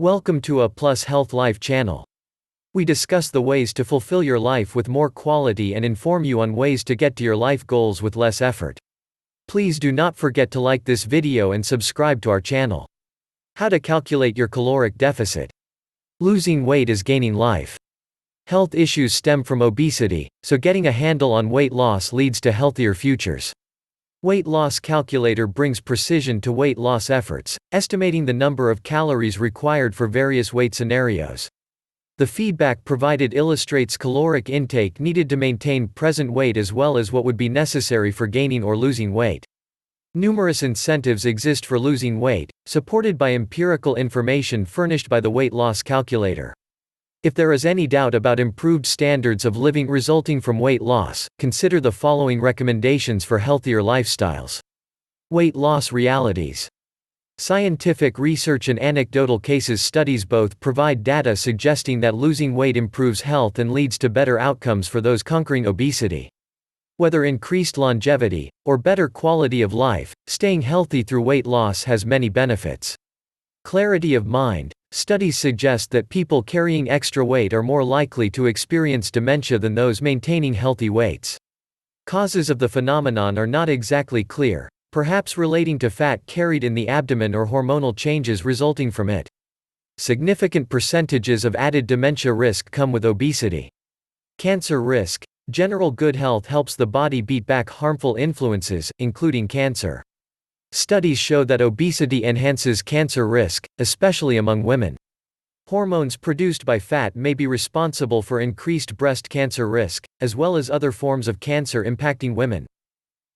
Welcome to A Plus Health Life channel. We discuss the ways to fulfill your life with more quality and inform you on ways to get to your life goals with less effort. Please do not forget to like this video and subscribe to our channel. How to calculate your caloric deficit. Losing weight is gaining life. Health issues stem from obesity, so getting a handle on weight loss leads to healthier futures. Weight loss calculator brings precision to weight loss efforts, estimating the number of calories required for various weight scenarios. The feedback provided illustrates caloric intake needed to maintain present weight as well as what would be necessary for gaining or losing weight. Numerous incentives exist for losing weight, supported by empirical information furnished by the weight loss calculator. If there is any doubt about improved standards of living resulting from weight loss, consider the following recommendations for healthier lifestyles. Weight loss realities. Scientific research and anecdotal cases studies both provide data suggesting that losing weight improves health and leads to better outcomes for those conquering obesity. Whether increased longevity, or better quality of life, staying healthy through weight loss has many benefits. Clarity of mind. Studies suggest that people carrying extra weight are more likely to experience dementia than those maintaining healthy weights. Causes of the phenomenon are not exactly clear, perhaps relating to fat carried in the abdomen or hormonal changes resulting from it. Significant percentages of added dementia risk come with obesity. Cancer risk. General good health helps the body beat back harmful influences, including cancer. Studies show that obesity enhances cancer risk, especially among women. Hormones produced by fat may be responsible for increased breast cancer risk, as well as other forms of cancer impacting women.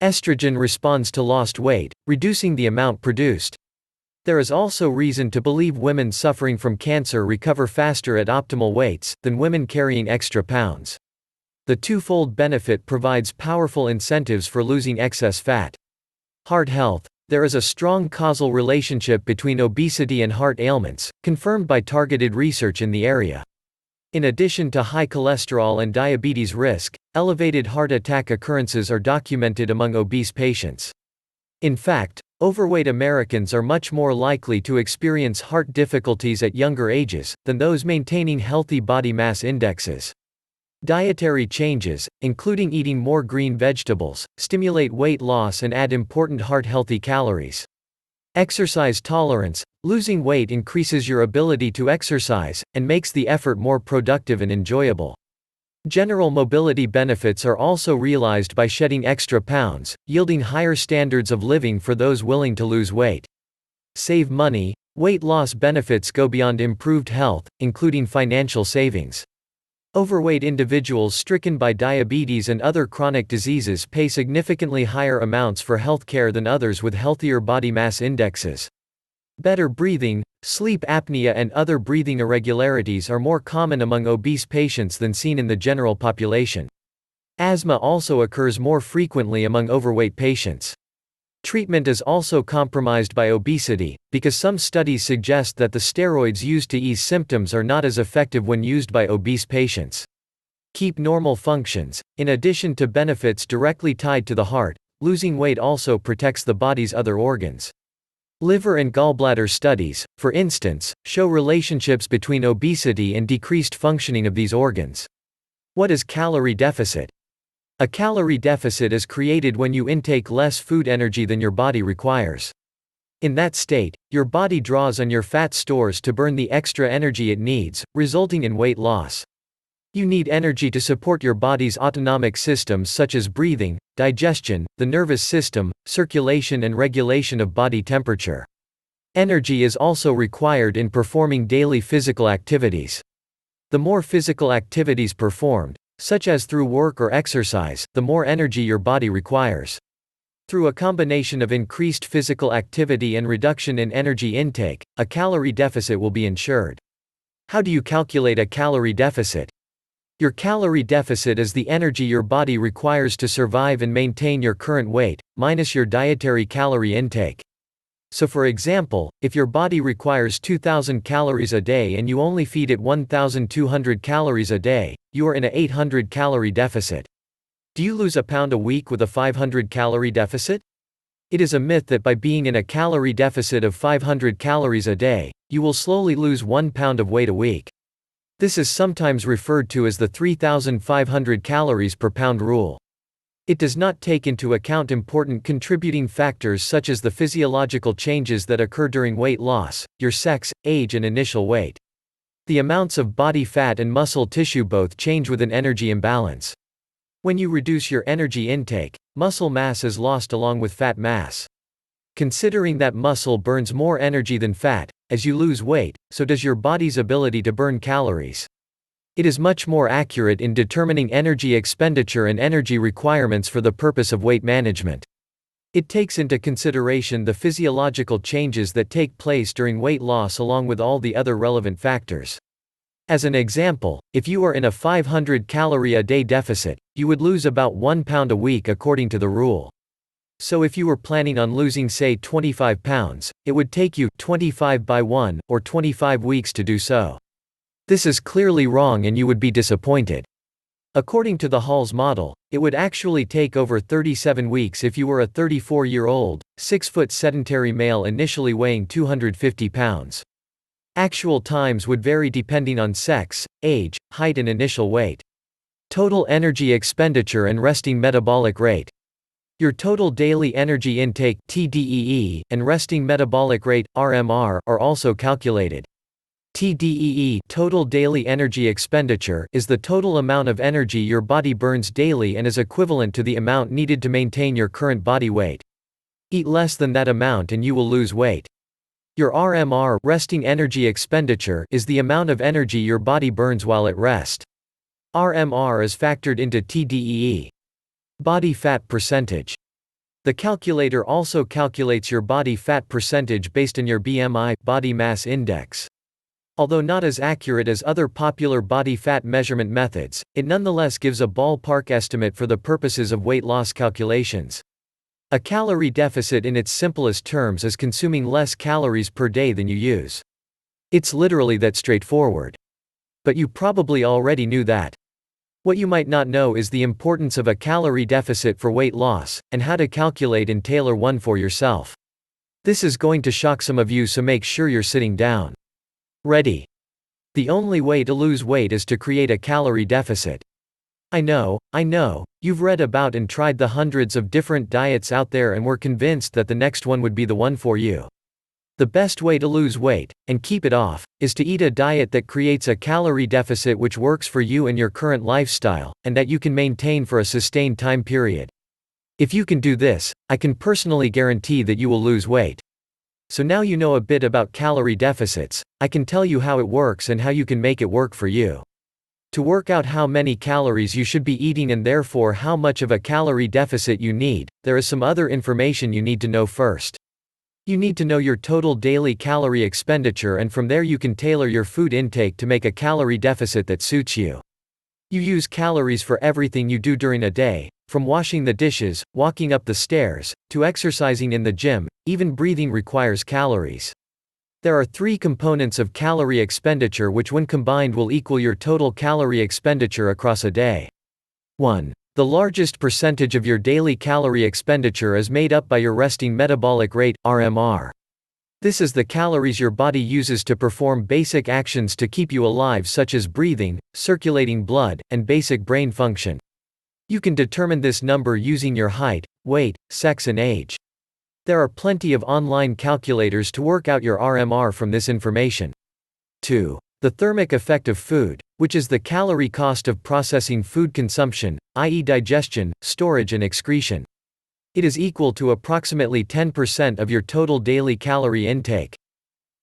Estrogen responds to lost weight, reducing the amount produced. There is also reason to believe women suffering from cancer recover faster at optimal weights than women carrying extra pounds. The twofold benefit provides powerful incentives for losing excess fat. Heart health. There is a strong causal relationship between obesity and heart ailments, confirmed by targeted research in the area. In addition to high cholesterol and diabetes risk, elevated heart attack occurrences are documented among obese patients. In fact, overweight Americans are much more likely to experience heart difficulties at younger ages than those maintaining healthy body mass indexes. Dietary changes, including eating more green vegetables, stimulate weight loss and add important heart-healthy calories. Exercise tolerance. Losing weight increases your ability to exercise, and makes the effort more productive and enjoyable. General mobility benefits are also realized by shedding extra pounds, yielding higher standards of living for those willing to lose weight. Save money. Weight loss benefits go beyond improved health, including financial savings. Overweight individuals stricken by diabetes and other chronic diseases pay significantly higher amounts for health care than others with healthier body mass indexes. Better breathing. Sleep apnea and other breathing irregularities are more common among obese patients than seen in the general population. Asthma also occurs more frequently among overweight patients. Treatment is also compromised by obesity, because some studies suggest that the steroids used to ease symptoms are not as effective when used by obese patients. Keep normal functions. In addition to benefits directly tied to the heart, losing weight also protects the body's other organs. Liver and gallbladder studies, for instance, show relationships between obesity and decreased functioning of these organs. What is calorie deficit? A calorie deficit is created when you intake less food energy than your body requires. In that state, your body draws on your fat stores to burn the extra energy it needs, resulting in weight loss. You need energy to support your body's autonomic systems such as breathing, digestion, the nervous system, circulation and regulation of body temperature. Energy is also required in performing daily physical activities. The more physical activities performed, such as through work or exercise, the more energy your body requires. Through a combination of increased physical activity and reduction in energy intake, a calorie deficit will be ensured. How do you calculate a calorie deficit? Your calorie deficit is the energy your body requires to survive and maintain your current weight, minus your dietary calorie intake. So for example, if your body requires 2,000 calories a day and you only feed it 1,200 calories a day, you are in a 800 calorie deficit. Do you lose a pound a week with a 500 calorie deficit? It is a myth that by being in a calorie deficit of 500 calories a day, you will slowly lose 1 pound of weight a week. This is sometimes referred to as the 3,500 calories per pound rule. It does not take into account important contributing factors such as the physiological changes that occur during weight loss, your sex, age, and initial weight. The amounts of body fat and muscle tissue both change with an energy imbalance. When you reduce your energy intake, muscle mass is lost along with fat mass. Considering that muscle burns more energy than fat, as you lose weight, so does your body's ability to burn calories. It is much more accurate in determining energy expenditure and energy requirements for the purpose of weight management. It takes into consideration the physiological changes that take place during weight loss along with all the other relevant factors. As an example, if you are in a 500 calorie a day deficit, you would lose about 1 pound a week according to the rule. So if you were planning on losing say 25 pounds, it would take you 25 by 1 or 25 weeks to do so. This is clearly wrong and you would be disappointed. According to the Hall's model, it would actually take over 37 weeks if you were a 34-year-old, 6-foot sedentary male initially weighing 250 pounds. Actual times would vary depending on sex, age, height and initial weight. Total energy expenditure and resting metabolic rate. Your total daily energy intake (TDEE) and resting metabolic rate (RMR) are also calculated. TDEE, total daily energy expenditure, is the total amount of energy your body burns daily and is equivalent to the amount needed to maintain your current body weight. Eat less than that amount and you will lose weight. Your RMR, resting energy expenditure, is the amount of energy your body burns while at rest. RMR is factored into TDEE. Body fat percentage. The calculator also calculates your body fat percentage based on your BMI, body mass index. Although not as accurate as other popular body fat measurement methods, it nonetheless gives a ballpark estimate for the purposes of weight loss calculations. A calorie deficit in its simplest terms is consuming less calories per day than you use. It's literally that straightforward. But you probably already knew that. What you might not know is the importance of a calorie deficit for weight loss, and how to calculate and tailor one for yourself. This is going to shock some of you, so make sure you're sitting down. Ready? The only way to lose weight is to create a calorie deficit. I know, you've read about and tried the hundreds of different diets out there and were convinced that the next one would be the one for you. The best way to lose weight, and keep it off, is to eat a diet that creates a calorie deficit which works for you and your current lifestyle, and that you can maintain for a sustained time period. If you can do this, I can personally guarantee that you will lose weight. So now you know a bit about calorie deficits, I can tell you how it works and how you can make it work for you. To work out how many calories you should be eating and therefore how much of a calorie deficit you need, there is some other information you need to know first. You need to know your total daily calorie expenditure, and from there you can tailor your food intake to make a calorie deficit that suits you. You use calories for everything you do during a day, from washing the dishes, walking up the stairs, to exercising in the gym. Even breathing requires calories. There are 3 components of calorie expenditure which when combined will equal your total calorie expenditure across a day. 1. The largest percentage of your daily calorie expenditure is made up by your resting metabolic rate, RMR. This is the calories your body uses to perform basic actions to keep you alive, such as breathing, circulating blood, and basic brain function. You can determine this number using your height, weight, sex and age. There are plenty of online calculators to work out your RMR from this information. 2. The thermic effect of food, which is the calorie cost of processing food consumption, i.e. digestion, storage and excretion. It is equal to approximately 10% of your total daily calorie intake.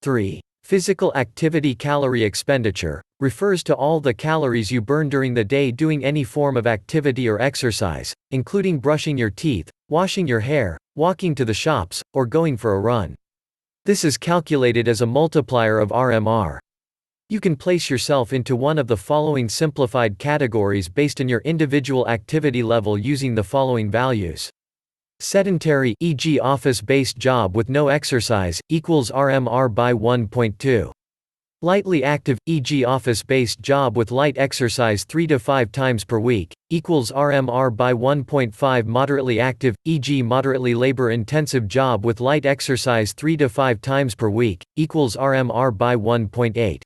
3. Physical activity calorie expenditure, refers to all the calories you burn during the day doing any form of activity or exercise, including brushing your teeth, washing your hair, walking to the shops, or going for a run. This is calculated as a multiplier of RMR. You can place yourself into one of the following simplified categories based on your individual activity level using the following values. Sedentary, e.g. office-based job with no exercise, equals RMR by 1.2. Lightly active, e.g. office-based job with light exercise 3 to 5 times per week, equals RMR by 1.5. Moderately active, e.g. moderately labor-intensive job with light exercise 3 to 5 times per week, equals RMR by 1.8.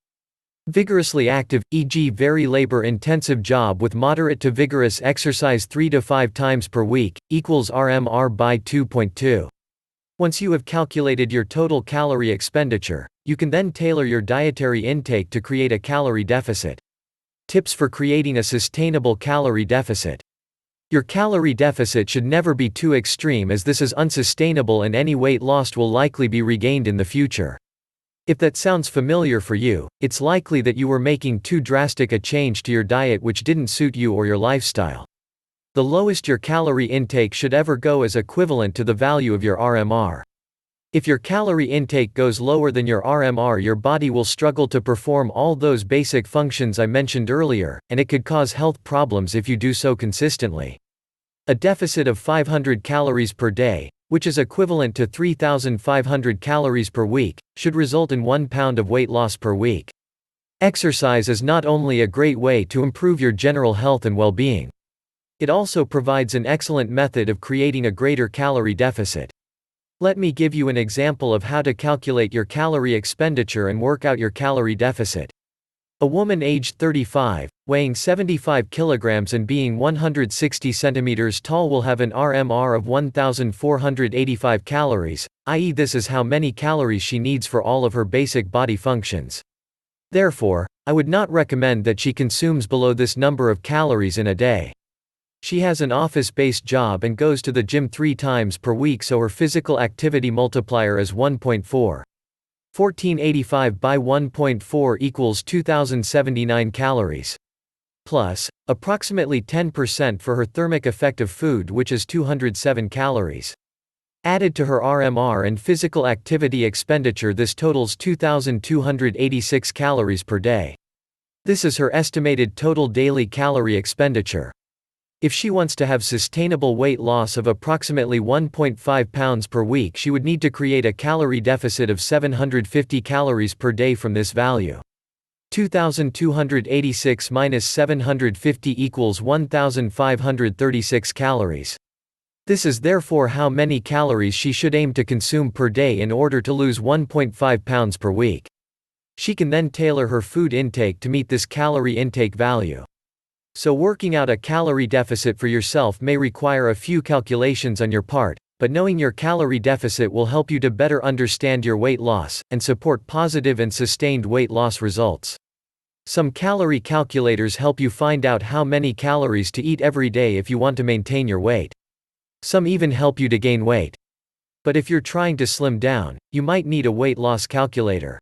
Vigorously active, e.g. very labor-intensive job with moderate to vigorous exercise 3 to 5 times per week, equals RMR by 2.2. Once you have calculated your total calorie expenditure, you can then tailor your dietary intake to create a calorie deficit. Tips for creating a sustainable calorie deficit. Your calorie deficit should never be too extreme, as this is unsustainable and any weight lost will likely be regained in the future. If that sounds familiar for you, it's likely that you were making too drastic a change to your diet which didn't suit you or your lifestyle. The lowest your calorie intake should ever go is equivalent to the value of your RMR. If your calorie intake goes lower than your RMR, your body will struggle to perform all those basic functions I mentioned earlier, and it could cause health problems if you do so consistently. A deficit of 500 calories per day, which is equivalent to 3,500 calories per week, should result in 1 pound of weight loss per week. Exercise is not only a great way to improve your general health and well-being. It also provides an excellent method of creating a greater calorie deficit. Let me give you an example of how to calculate your calorie expenditure and work out your calorie deficit. A woman aged 35, weighing 75 kilograms and being 160 centimeters tall will have an RMR of 1,485 calories, i.e. this is how many calories she needs for all of her basic body functions. Therefore, I would not recommend that she consumes below this number of calories in a day. She has an office-based job and goes to the gym 3 times per week, so her physical activity multiplier is 1.4. 1485 by 1.4 equals 2079 calories. Plus, approximately 10% for her thermic effect of food, which is 207 calories. Added to her RMR and physical activity expenditure, this totals 2,286 calories per day. This is her estimated total daily calorie expenditure. If she wants to have sustainable weight loss of approximately 1.5 pounds per week, she would need to create a calorie deficit of 750 calories per day from this value. 2,286 minus 750 equals 1,536 calories. This is therefore how many calories she should aim to consume per day in order to lose 1.5 pounds per week. She can then tailor her food intake to meet this calorie intake value. So working out a calorie deficit for yourself may require a few calculations on your part, but knowing your calorie deficit will help you to better understand your weight loss, and support positive and sustained weight loss results. Some calorie calculators help you find out how many calories to eat every day if you want to maintain your weight. Some even help you to gain weight. But if you're trying to slim down, you might need a weight loss calculator.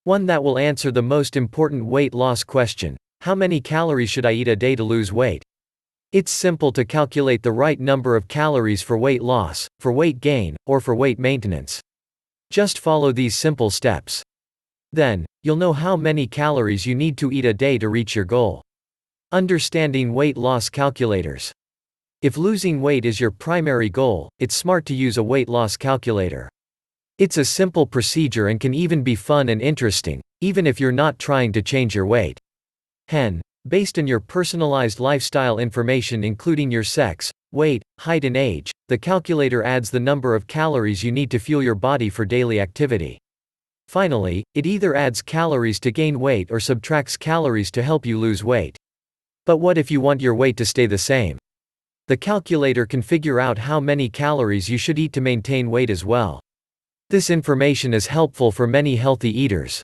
One that will answer the most important weight loss question: how many calories should I eat a day to lose weight? It's simple to calculate the right number of calories for weight loss, for weight gain, or for weight maintenance. Just follow these simple steps. Then, you'll know how many calories you need to eat a day to reach your goal. Understanding weight loss calculators. If losing weight is your primary goal, it's smart to use a weight loss calculator. It's a simple procedure and can even be fun and interesting, even if you're not trying to change your weight. Based on your personalized lifestyle information including your sex, weight, height and age, the calculator adds the number of calories you need to fuel your body for daily activity. Finally, it either adds calories to gain weight or subtracts calories to help you lose weight. But what if you want your weight to stay the same? The calculator can figure out how many calories you should eat to maintain weight as well. This information is helpful for many healthy eaters.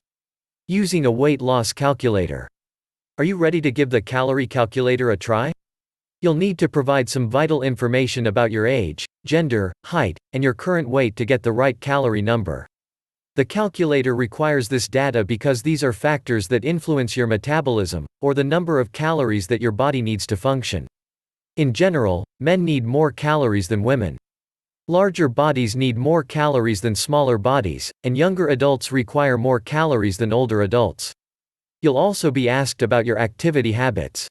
Using a weight loss calculator. Are you ready to give the calorie calculator a try? You'll need to provide some vital information about your age, gender, height, and your current weight to get the right calorie number. The calculator requires this data because these are factors that influence your metabolism, or the number of calories that your body needs to function. In general, men need more calories than women. Larger bodies need more calories than smaller bodies, and younger adults require more calories than older adults. You'll also be asked about your activity habits.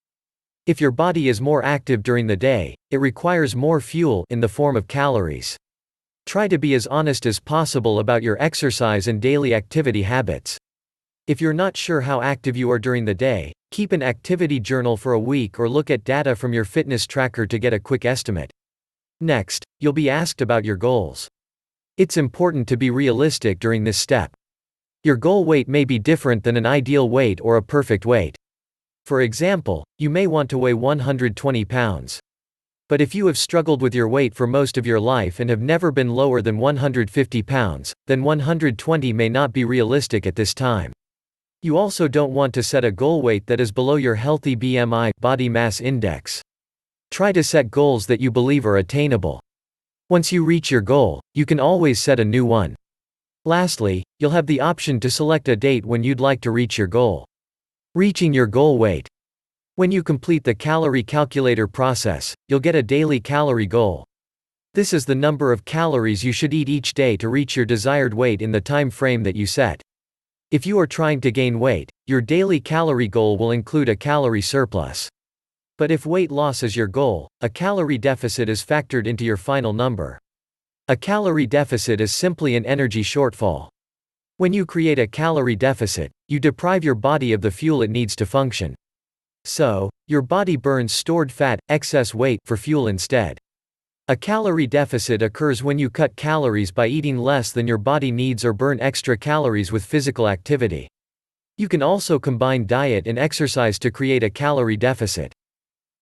If your body is more active during the day, it requires more fuel in the form of calories. Try to be as honest as possible about your exercise and daily activity habits. If you're not sure how active you are during the day, keep an activity journal for a week or look at data from your fitness tracker to get a quick estimate. Next, you'll be asked about your goals. It's important to be realistic during this step. Your goal weight may be different than an ideal weight or a perfect weight. For example, you may want to weigh 120 pounds. But if you have struggled with your weight for most of your life and have never been lower than 150 pounds, then 120 may not be realistic at this time. You also don't want to set a goal weight that is below your healthy BMI, body mass index. Try to set goals that you believe are attainable. Once you reach your goal, you can always set a new one. Lastly, you'll have the option to select a date when you'd like to reach your goal. Reaching your goal weight. When you complete the calorie calculator process, you'll get a daily calorie goal. This is the number of calories you should eat each day to reach your desired weight in the time frame that you set. If you are trying to gain weight, your daily calorie goal will include a calorie surplus. But if weight loss is your goal, a calorie deficit is factored into your final number. A calorie deficit is simply an energy shortfall. When you create a calorie deficit, you deprive your body of the fuel it needs to function. So, your body burns stored fat, excess weight, for fuel instead. A calorie deficit occurs when you cut calories by eating less than your body needs or burn extra calories with physical activity. You can also combine diet and exercise to create a calorie deficit.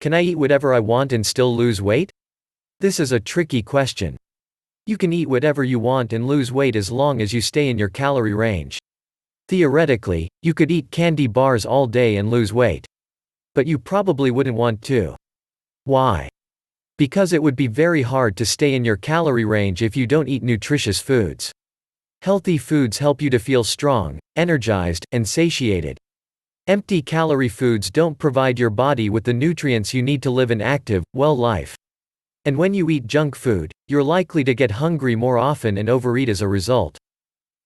Can I eat whatever I want and still lose weight? This is a tricky question. You can eat whatever you want and lose weight as long as you stay in your calorie range. Theoretically, you could eat candy bars all day and lose weight. But you probably wouldn't want to. Why? Because it would be very hard to stay in your calorie range if you don't eat nutritious foods. Healthy foods help you to feel strong, energized, and satiated. Empty calorie foods don't provide your body with the nutrients you need to live an active, well life. And when you eat junk food, you're likely to get hungry more often and overeat as a result.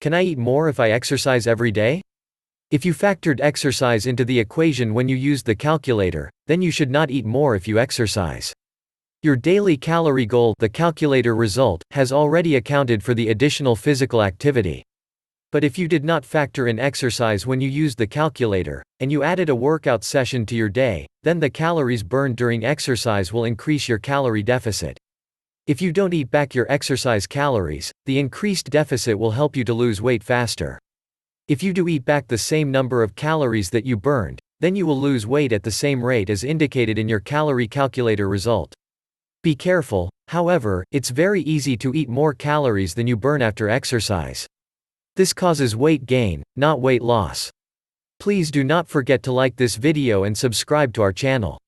Can I eat more if I exercise every day? If you factored exercise into the equation when you used the calculator, then you should not eat more if you exercise. Your daily calorie goal, the calculator result, has already accounted for the additional physical activity. But if you did not factor in exercise when you used the calculator, and you added a workout session to your day, then the calories burned during exercise will increase your calorie deficit. If you don't eat back your exercise calories, the increased deficit will help you to lose weight faster. If you do eat back the same number of calories that you burned, then you will lose weight at the same rate as indicated in your calorie calculator result. Be careful, however, it's very easy to eat more calories than you burn after exercise. This causes weight gain, not weight loss. Please do not forget to like this video and subscribe to our channel.